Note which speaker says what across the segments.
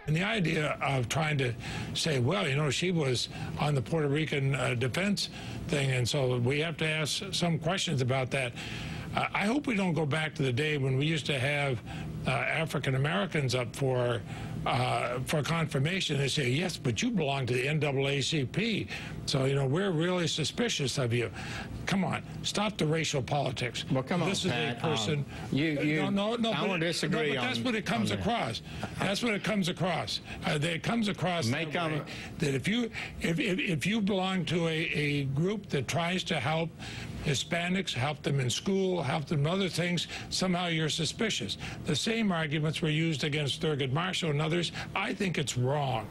Speaker 1: And the idea of trying to say, well, you know, she was on the Puerto Rican defense thing, and so we have to ask some questions about that. I hope we don't go back to the day when we used to have African Americans up for confirmation. They say, yes, but you belong to the NAACP, so, you know, we're really suspicious of you. Come on, stop the racial politics.
Speaker 2: Well, come on,
Speaker 1: this is
Speaker 2: Pat.
Speaker 1: a person.
Speaker 2: No, I won't disagree.
Speaker 1: But that's what it comes across. That's what it comes across. It comes across that if you belong to a group that tries to help Hispanics, help them in school, help them in other things, somehow you're suspicious. The same arguments were used against Thurgood Marshall and others. I think it's wrong.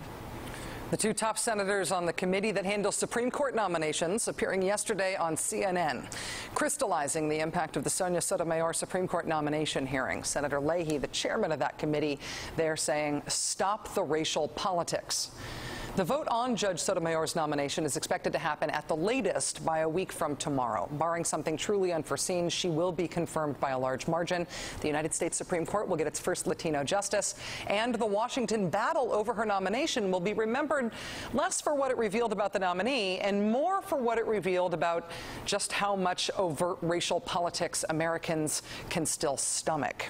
Speaker 3: The two top senators on the committee that handles Supreme Court nominations appearing yesterday on CNN, crystallizing the impact of the Sonia Sotomayor Supreme Court nomination hearing. Senator Leahy, the chairman of that committee, they're saying, stop the racial politics. The vote on Judge Sotomayor's nomination is expected to happen at the latest by a week from tomorrow. Barring something truly unforeseen, she will be confirmed by a large margin. The United States Supreme Court will get its first Latino justice, and the Washington battle over her nomination will be remembered less for what it revealed about the nominee and more for what it revealed about just how much overt racial politics Americans can still stomach.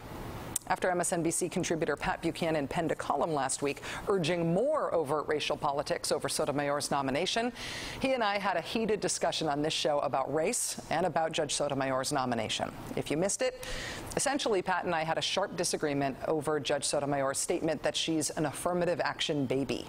Speaker 3: After MSNBC contributor Pat Buchanan penned a column last week urging more overt racial politics over Sotomayor's nomination, he and I had a heated discussion on this show about race and about Judge Sotomayor's nomination. If you missed it, essentially Pat and I had a sharp disagreement over Judge Sotomayor's statement that she's an affirmative action baby.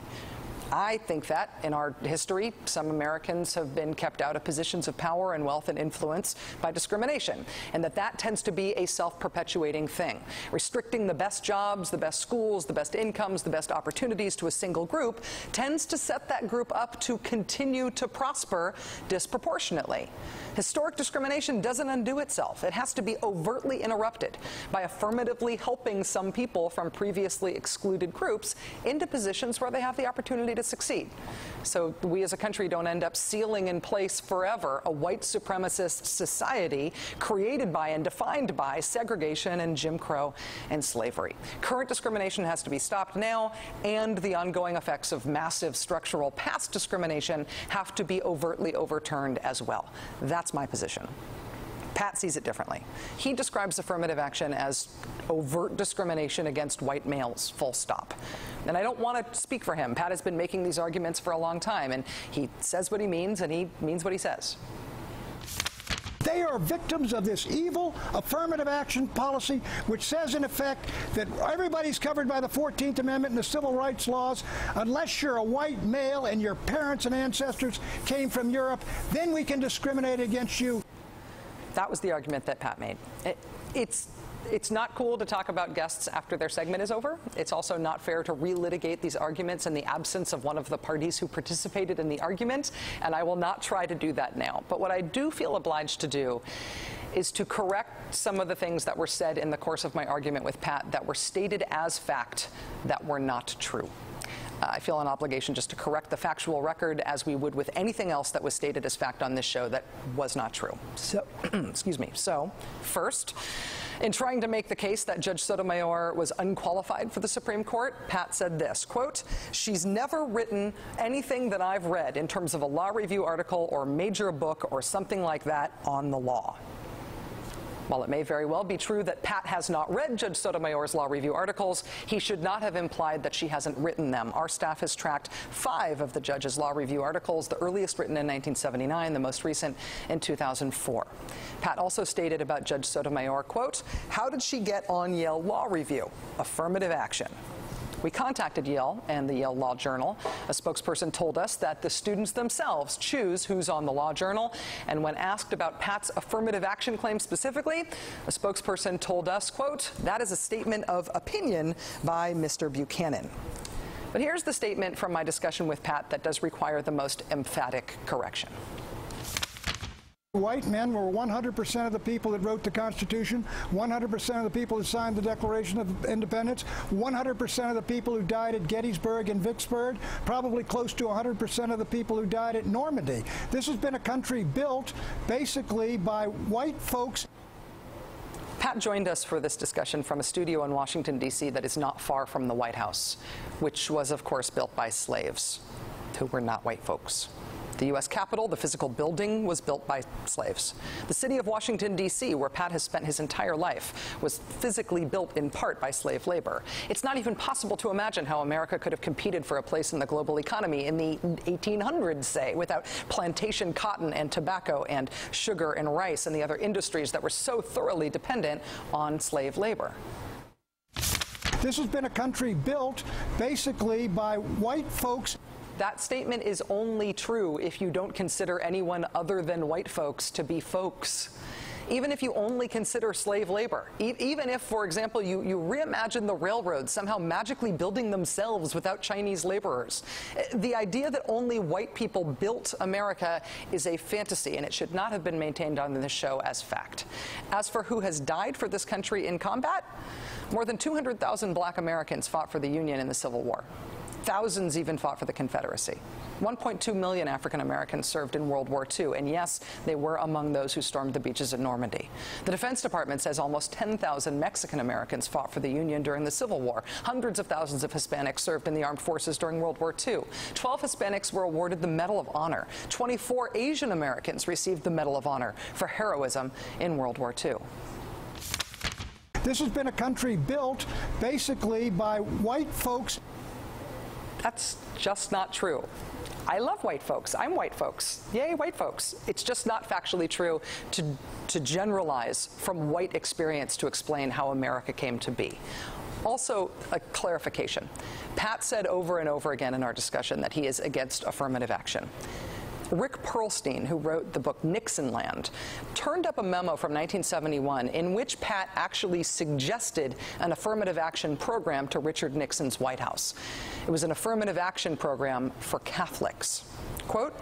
Speaker 3: I think that in our history, some Americans have been kept out of positions of power and wealth and influence by discrimination, and that tends to be a self-perpetuating thing. Restricting the best jobs, the best schools, the best incomes, the best opportunities to a single group tends to set that group up to continue to prosper disproportionately. Historic discrimination doesn't undo itself. It has to be overtly interrupted by affirmatively helping some people from previously excluded groups into positions where they have the opportunity to succeed. So we as a country don't end up sealing in place forever a white supremacist society created by and defined by segregation and Jim Crow and slavery. Current discrimination has to be stopped now, and the ongoing effects of massive structural past discrimination have to be overtly overturned as well. That's my position. Pat sees it differently. He describes affirmative action as overt discrimination against white males, full stop. And I don't want to speak for him. Pat has been making these arguments for a long time, and he says what he means, and he means what he says.
Speaker 4: They are victims of this evil affirmative action policy, which says, in effect, that everybody's covered by the 14th Amendment and the civil rights laws. Unless you're a white male and your parents and ancestors came from Europe, then we can discriminate against you.
Speaker 3: That was the argument that Pat made. It's not cool to talk about guests after their segment is over. It's also not fair to relitigate these arguments in the absence of one of the parties who participated in the argument, and I will not try to do that now. But what I do feel obliged to do is to correct some of the things that were said in the course of my argument with Pat that were stated as fact that were not true. I feel an obligation just to correct the factual record as we would with anything else that was stated as fact on this show that was not true. So, excuse me. So, first, in trying to make the case that Judge Sotomayor was unqualified for the Supreme Court, Pat said this, quote, "She's never written anything that I've read in terms of a law review article or major book or something like that on the law." While it may very well be true that Pat has not read Judge Sotomayor's law review articles, he should not have implied that she hasn't written them. Our staff has tracked 5 of the judge's law review articles, the earliest written in 1979, the most recent in 2004. Pat also stated about Judge Sotomayor, quote, "How did she get on Yale Law Review? Affirmative action." We contacted Yale and the Yale Law Journal. A spokesperson told us that the students themselves choose who's on the Law Journal, and when asked about Pat's affirmative action claim specifically, a spokesperson told us, quote, "That is a statement of opinion by Mr. Buchanan." But here's the statement from my discussion with Pat that does require the most emphatic correction.
Speaker 4: White men were 100% of the people that wrote the Constitution, 100% of the people that signed the Declaration of Independence, 100% of the people who died at Gettysburg and Vicksburg, probably close to 100% of the people who died at Normandy. This has been a country built basically by white folks.
Speaker 3: Pat joined us for this discussion from a studio in Washington, D.C. that is not far from the White House, which was, of course, built by slaves who were not white folks. The U.S. Capitol, the physical building, was built by slaves. The city of Washington, D.C., where Pat has spent his entire life, was physically built in part by slave labor. It's not even possible to imagine how America could have competed for a place in the global economy in the 1800s, say, without plantation cotton and tobacco and sugar and rice and the other industries that were so thoroughly dependent on slave labor.
Speaker 4: This has been a country built basically by white folks.
Speaker 3: That statement is only true if you don't consider anyone other than white folks to be folks. Even if you only consider slave labor, even if, for example, you reimagine the railroads somehow magically building themselves without Chinese laborers. The idea that only white people built America is a fantasy, and it should not have been maintained on this show as fact. As for who has died for this country in combat, more than 200,000 black Americans fought for the Union in the Civil War. Thousands even fought for the Confederacy. 1.2 million African Americans served in World War II, and yes, they were among those who stormed the beaches of Normandy. The Defense Department says almost 10,000 Mexican Americans fought for the Union during the Civil War. Hundreds of thousands of Hispanics served in the armed forces during World War II. 12 Hispanics were awarded the Medal of Honor. 24 Asian Americans received the Medal of Honor for heroism in World War II.
Speaker 4: This has been a country built basically by white folks.
Speaker 3: That's just not true. I love white folks. I'm white folks. Yay, white folks. It's just not factually true to generalize from white experience to explain how America came to be. Also, a clarification. Pat said over and over again in our discussion that he is against affirmative action. Rick Perlstein, who wrote the book Nixonland, turned up a memo from 1971 in which Pat actually suggested an affirmative action program to Richard Nixon's White House. It was an affirmative action program for Catholics. Quote,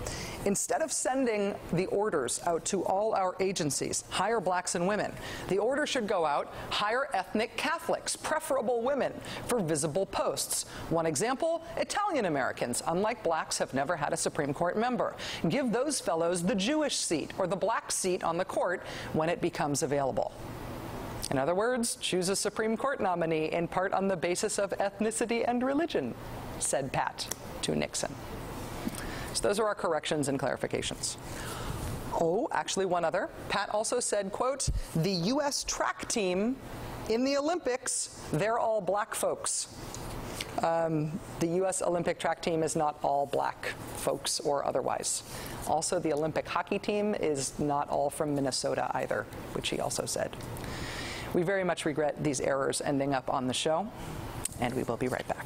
Speaker 3: instead of sending the orders out to all our agencies, hire blacks and women, the order should go out, hire ethnic Catholics, preferable women, for visible posts. One example, Italian Americans, unlike blacks, have never had a Supreme Court member. Give those fellows the Jewish seat or the black seat on the court when it becomes available. In other words, choose a Supreme Court nominee in part on the basis of ethnicity and religion, said Pat to Nixon. So those are our corrections and clarifications. Oh, actually one other. Pat also said, quote, the U.S. track team in the Olympics, they're all black folks. The U.S. Olympic track team is not all black folks or otherwise. Also, the Olympic hockey team is not all from Minnesota either, which he also said. We very much regret these errors ending up on the show, and we will be right back.